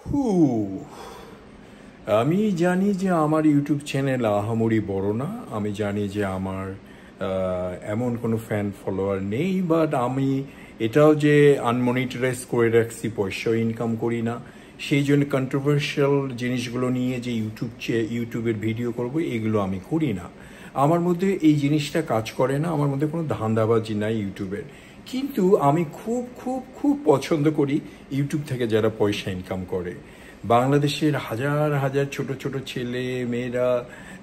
হু আমি জানি যে আমার ইউটিউব চ্যানেল আহামরি বড় না। আমি জানি যে আমার এমন কোনো ফ্যান ফলোয়ার নেই, বাট আমি এটাও যে আনমনিটারাইজ করে রাখছি, পয়সা ইনকাম করি না, সেই জন্য কন্ট্রোভার্সিয়াল জিনিসগুলো নিয়ে যে ইউটিউবের ভিডিও করব এগুলো আমি করি না। আমার মধ্যে এই জিনিসটা কাজ করে না, আমার মধ্যে কোনো ধান্দাবাজি নাই ইউটিউবের। কিন্তু আমি খুব খুব খুব পছন্দ করি ইউটিউব থেকে যারা পয়সা ইনকাম করে। বাংলাদেশের হাজার হাজার ছোট ছোট ছেলে মেয়েরা,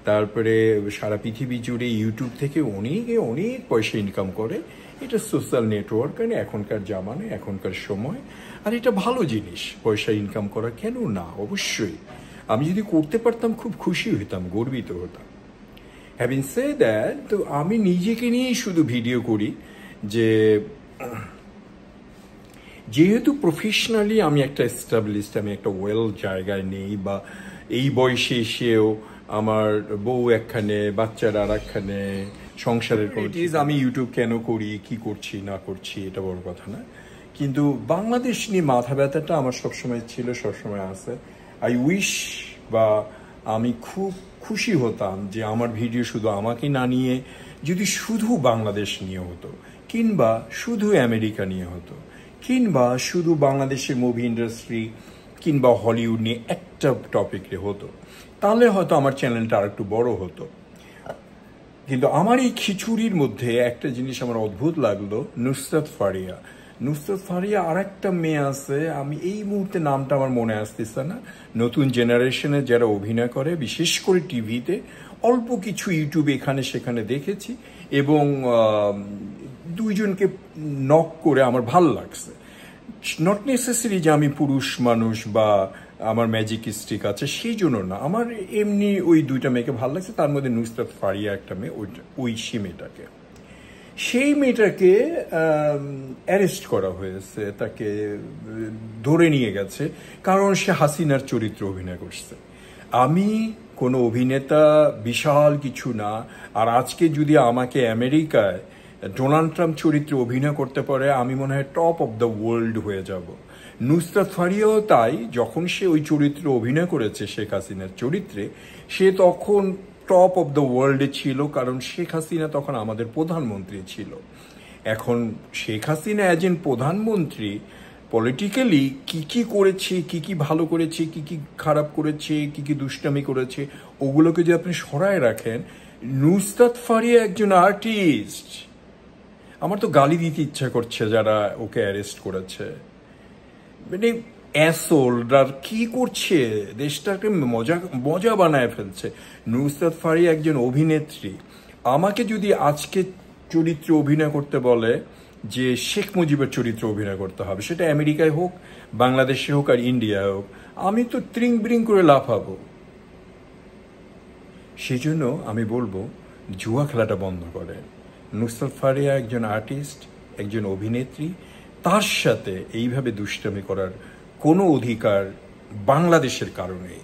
তারপরে সারা পৃথিবী জুড়ে ইউটিউব থেকে অনেকে অনেক পয়সা ইনকাম করে। এটা সোশ্যাল নেটওয়ার্ক, আর এখনকার জামানায় এখনকার সময়, আর এটা ভালো জিনিস পয়সা ইনকাম করা, কেন না? অবশ্যই আমি যদি করতে পারতাম খুব খুশি হতাম, গর্বিত হতাম। হ্যাভিং সেড দ্যাট, তো আমি নিজেকে নিয়েই শুধু ভিডিও করি যে যেহেতু প্রফেশনালি আমি একটা এস্টাবলিশড, আমি একটা ওয়েল জায়গায় নেই, বা এই বয়সে এসেও আমার বউ একখানে, বাচ্চারা আর একখানে, সংসারের আমি ইউটিউব কেন করি, কি করছি না করছি এটা বড় কথা না। কিন্তু বাংলাদেশ নিয়ে মাথা ব্যথাটা আমার সবসময় ছিল, সবসময় আছে। আই উইশ, বা আমি খুব খুশি হতাম যে আমার ভিডিও শুধু আমাকে না নিয়ে যদি শুধু বাংলাদেশ নিয়ে হতো, কিংবা শুধু আমেরিকা নিয়ে হতো, কিংবা শুধু বাংলাদেশের মুভি ইন্ডাস্ট্রি কিংবা হলিউড নিয়ে একটা টপিকে হতো, তাহলে হয়তো আমার চ্যানেলটা আর একটু বড় হতো। কিন্তু আমার এই খিচুড়ির মধ্যে একটা জিনিস আমার অদ্ভুত লাগলো, নুসরাত ফারিয়া। নুসরাত ফারিয়া আর একটা মেয়ে আছে, আমি এই মুহূর্তে নামটা আমার মনে আসতেছে না। নতুন জেনারেশনে যারা অভিনয় করে, বিশেষ করে টিভিতে, অল্প কিছু ইউটিউবে এখানে সেখানে দেখেছি, এবং দুইজনকে নক করে আমার ভাল লাগছে। নট নেসেসারি যে আমি পুরুষ মানুষ বা আমার ম্যাজিক স্টিক আছে, সেই জন্য না, আমার এমনি ওই দুইটা মেয়েকে ভালো লাগছে। তার মধ্যে নুসরাত ফারিয়া একটা মেয়ে, সেই মেয়েটাকে, সেই মেয়েটাকে অ্যারেস্ট করা হয়েছে, তাকে ধরে নিয়ে গেছে, কারণ সে হাসিনার চরিত্র অভিনয় করছে। আমি কোনো অভিনেতা বিশাল কিছু না, আর আজকে যদি আমাকে আমেরিকায় ডোনাল্ড ট্রাম্প চরিত্রে অভিনয় করতে পারে, আমি মনে হয় টপ অফ দ্য ওয়ার্ল্ড হয়ে যাব। নুসরাত ফারিয়াও তাই, যখন সে ওই চরিত্রে অভিনয় করেছে শেখ হাসিনার চরিত্রে, সে তখন টপ অফ দ্য ওয়ার্ল্ডে ছিল, কারণ শেখ হাসিনা তখন আমাদের প্রধানমন্ত্রী ছিল। এখন শেখ হাসিনা অ্যাজ এন প্রধানমন্ত্রী পলিটিক্যালি কি কি করেছে, কি কি ভালো করেছে, কি কি খারাপ করেছে, কি কি দুষ্টামি করেছে, ওগুলোকে যদি আপনি সরায় রাখেন, নুসরাত ফারিয়া একজন আর্টিস্ট। আমার তো গালি দিতে ইচ্ছা করছে যারা ওকে অ্যারেস্ট করেছে। মানে অ্যাসোলরা কি করছে, দেশটাকে মজা মজা বানায় ফেলছে। নুসরাত ফারিয়া একজন অভিনেত্রী। আমাকে যদি আজকে চরিত্রে অভিনয় করতে বলে যে শেখ মুজিবের চরিত্রে অভিনয় করতে হবে, সেটা আমেরিকায় হোক, বাংলাদেশে হোক, আর ইন্ডিয়ায় হোক, আমি তো ত্রিং ব্রিং করে লাফাবো। সেই জন্য আমি বলবো জুয়া খেলাটা বন্ধ করে। নুসরাত ফারিয়া একজন আর্টিস্ট, একজন অভিনেত্রী, তার সাথে এইভাবে দুষ্টামি করার কোনো অধিকার বাংলাদেশের কারণে